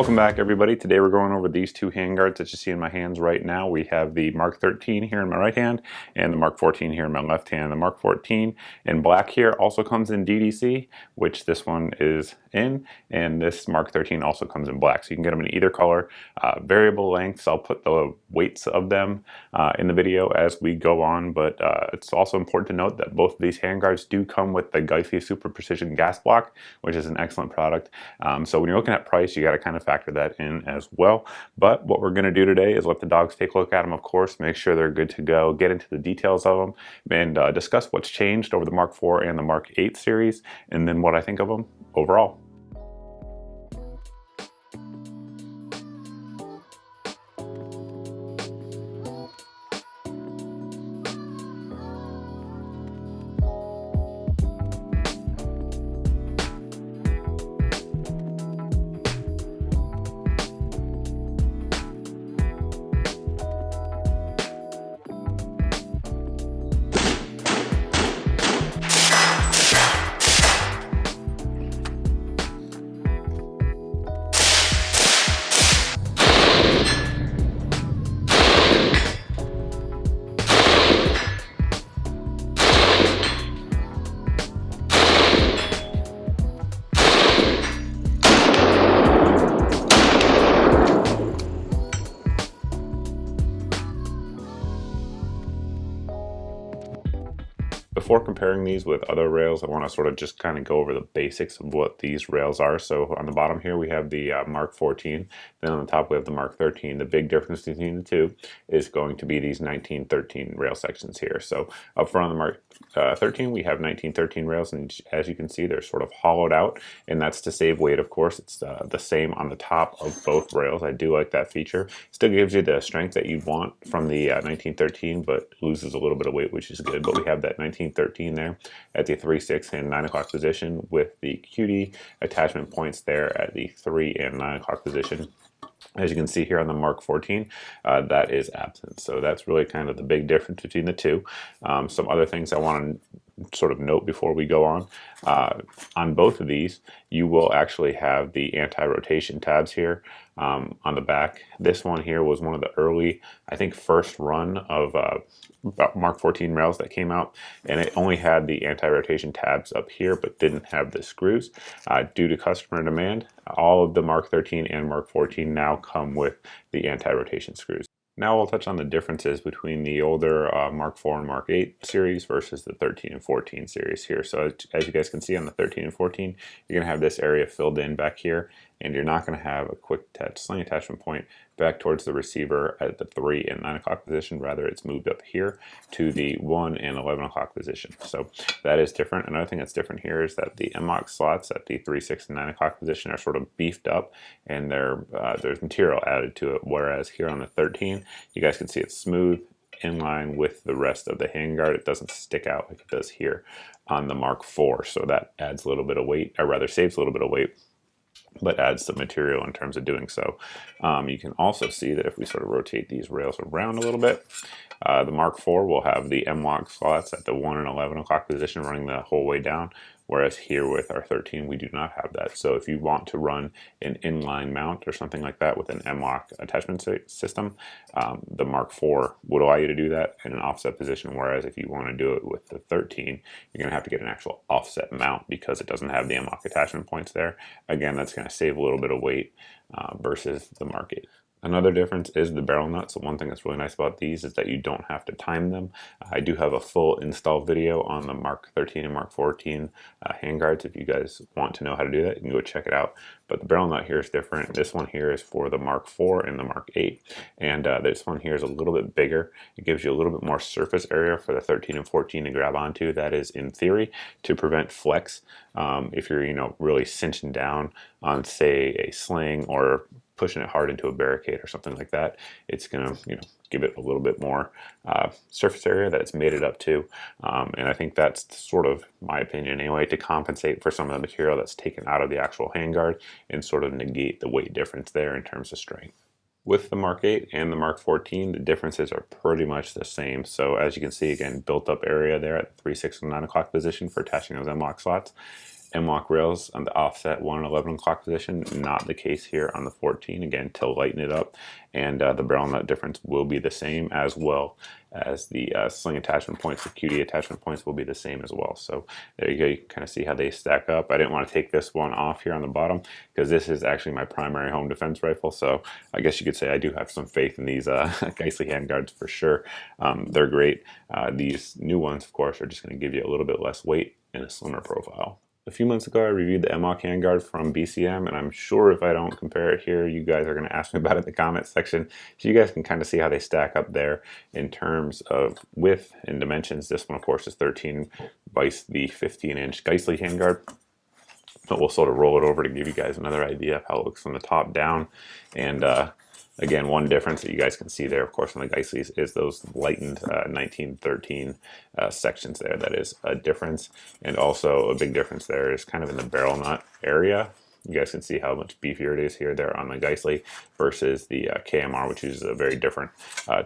Welcome back, everybody. Today we're going over these two handguards that you see in my hands right now. We have the Mark 13 here in my right hand and the Mark 14 here in my left hand. The Mark 14 in black here also comes in DDC, which this one is in, and this Mark 13 also comes in black. So you can get them in either color. Variable lengths, I'll put the weights of them in the video as we go on, but it's also important to note that both of these handguards do come with the Geissele Super Precision Gas Block, which is an excellent product. So when you're looking at price, you got to kind of factor that in as well. But what we're going to do today is let the dogs take a look at them, of course, make sure they're good to go, get into the details of them, and discuss what's changed over the Mark 4 and the Mark 8 series, and then what I think of them overall. Before comparing these with other rails, I want to sort of just kind of go over the basics of what these rails are. So on the bottom here we have the Mark 14, then on the top we have the Mark 13. The big difference between the two is going to be these 1913 rail sections here. So up front on the Mark 13 we have 1913 rails, and as you can see they're sort of hollowed out, and that's to save weight, of course. It's the same on the top of both rails. I do like that feature. Still gives you the strength that you want from the 1913, but loses a little bit of weight, which is good. But we have that 1913 there at the 3, 6, and 9 o'clock position, with the QD attachment points there at the 3 and 9 o'clock position. As you can see here on the Mark 14, that is absent. So that's really kind of the big difference between the two. Some other things I want to sort of note before we go on both of these, you will actually have the anti-rotation tabs here on the back. This one here was one of the early, I think, first run of Mark 14 rails that came out, and it only had the anti-rotation tabs up here but didn't have the screws. Due to customer demand, all of the Mark 13 and Mark 14 now come with the anti-rotation screws. Now we'll touch on the differences between the older Mark 4 and Mark 8 series versus the 13 and 14 series here. So as you guys can see on the 13 and 14, you're going to have this area filled in back here, and you're not going to have a quick sling attachment point back towards the receiver at the 3 and 9 o'clock position. Rather, it's moved up here to the 1 and 11 o'clock position. So that is different. Another thing that's different here is that the MLOK slots at the 3, 6, and 9 o'clock position are sort of beefed up, and there's material added to it, whereas here on the 13, you guys can see it's smooth, in line with the rest of the handguard. It doesn't stick out like it does here on the Mark 4, so that adds a little bit of weight, or rather saves a little bit of weight, but adds some material in terms of doing so. You can also see that if we sort of rotate these rails around a little bit, the Mark 4 will have the MLOK slots at the 1 and 11 o'clock position running the whole way down, whereas here with our 13 we do not have that. So if you want to run an inline mount or something like that with an MLOK attachment system, the Mark 4 would allow you to do that in an offset position, whereas if you want to do it with the 13, you're going to have to get an actual offset mount because it doesn't have the MLOK attachment points there. Again, that's going to save a little bit of weight versus the Mark 8. Another difference is the barrel nuts. So one thing that's really nice about these is that you don't have to time them. I do have a full install video on the Mark 13 and Mark 14 handguards. If you guys want to know how to do that, you can go check it out. But the barrel nut here is different. This one here is for the Mark 4 and the Mark 8. And this one here is a little bit bigger. It gives you a little bit more surface area for the 13 and 14 to grab onto. That is, in theory, to prevent flex. If you're, really cinching down on, say, a sling or pushing it hard into a barricade or something like that, it's gonna give it a little bit more surface area that it's made it up to, and I think that's sort of my opinion anyway, to compensate for some of the material that's taken out of the actual handguard and sort of negate the weight difference there in terms of strength. With the Mark 8 and the Mark 14, the differences are pretty much the same. So as you can see, again, built up area there at the 3, 6, and 9 o'clock position for attaching those MLOK slots. MLOK rails on the offset 1 and 11 o'clock position. Not the case here on the 14, again, to lighten it up. And the barrel nut difference will be the same, as well as the sling attachment points. The QD attachment points will be the same as well. So there you go, you can kind of see how they stack up. I didn't want to take this one off here on the bottom because this is actually my primary home defense rifle. So I guess you could say I do have some faith in these Geissele handguards for sure. They're great. These new ones, of course, are just going to give you a little bit less weight and a slimmer profile. A few months ago, I reviewed the MLOK handguard from BCM, and I'm sure if I don't compare it here, you guys are going to ask me about it in the comments section. So you guys can kind of see how they stack up there in terms of width and dimensions. This one, of course, is 13 by the 15-inch Geissele handguard. But we'll sort of roll it over to give you guys another idea of how it looks from the top down. And again, one difference that you guys can see there, of course, on the Geissele's is those lightened 1913 sections there. That is a difference. And also a big difference there is kind of in the barrel nut area. You guys can see how much beefier it is here there on the Geissele versus the KMR, which is a very different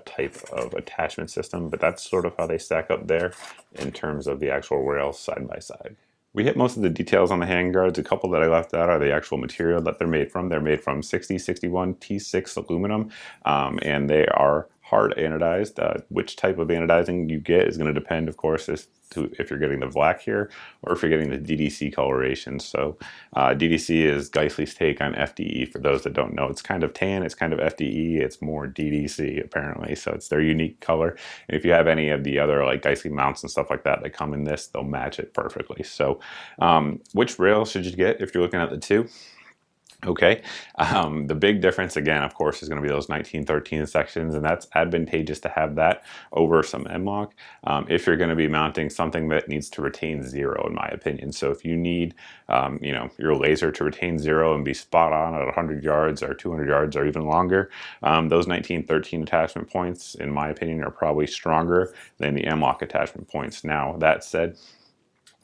type of attachment system. But that's sort of how they stack up there in terms of the actual rails side by side. We hit most of the details on the handguards. A couple that I left out are the actual material that they're made from. They're made from 6061 T6 aluminum, and they are hard anodized. Which type of anodizing you get is going to depend, of course, as to if you're getting the black here or if you're getting the DDC coloration. So DDC is Geissele's take on FDE. For those that don't know, it's kind of tan, it's kind of FDE, it's more DDC apparently. So it's their unique color. And if you have any of the other like Geissele mounts and stuff like that that come in this, they'll match it perfectly. So which rail should you get if you're looking at the two? Okay, the big difference again, of course, is going to be those 1913 sections, and that's advantageous to have that over some MLOK if you're going to be mounting something that needs to retain 0, in my opinion. So if you need, you know, your laser to retain 0 and be spot on at 100 yards or 200 yards or even longer, those 1913 attachment points, in my opinion, are probably stronger than the MLOK attachment points. Now, that said,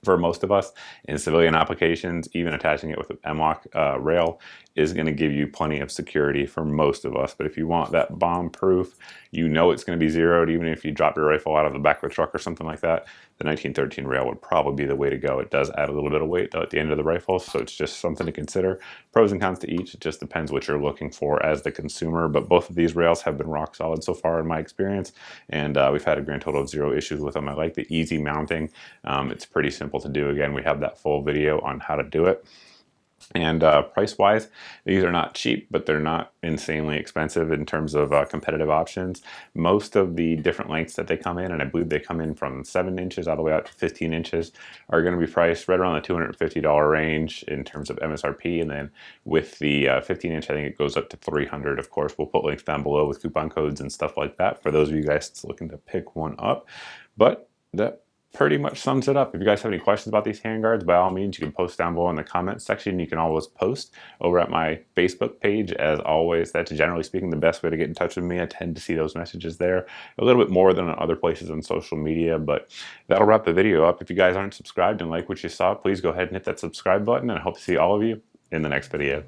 for most of us in civilian applications, even attaching it with an MLOK rail is going to give you plenty of security for most of us. But if you want that bomb proof, you know it's going to be zeroed, even if you drop your rifle out of the back of a truck or something like that, the 1913 rail would probably be the way to go. It does add a little bit of weight though at the end of the rifle, so it's just something to consider. Pros and cons to each. It just depends what you're looking for as the consumer, but both of these rails have been rock solid so far in my experience, and we've had a grand total of 0 issues with them. I like the easy mounting. It's pretty simple to do. Again, we have that full video on how to do it. And price-wise, these are not cheap, but they're not insanely expensive in terms of competitive options. Most of the different lengths that they come in, and I believe they come in from 7 inches all the way out to 15 inches, are going to be priced right around the $250 range in terms of MSRP. And then with the 15-inch, I think it goes up to $300. Of course, we'll put links down below with coupon codes and stuff like that for those of you guys looking to pick one up. But that pretty much sums it up. If you guys have any questions about these handguards, by all means, you can post down below in the comments section. You can always post over at my Facebook page. As always, that's generally speaking the best way to get in touch with me. I tend to see those messages there a little bit more than on other places on social media, but that'll wrap the video up. If you guys aren't subscribed and like what you saw, please go ahead and hit that subscribe button, and I hope to see all of you in the next video.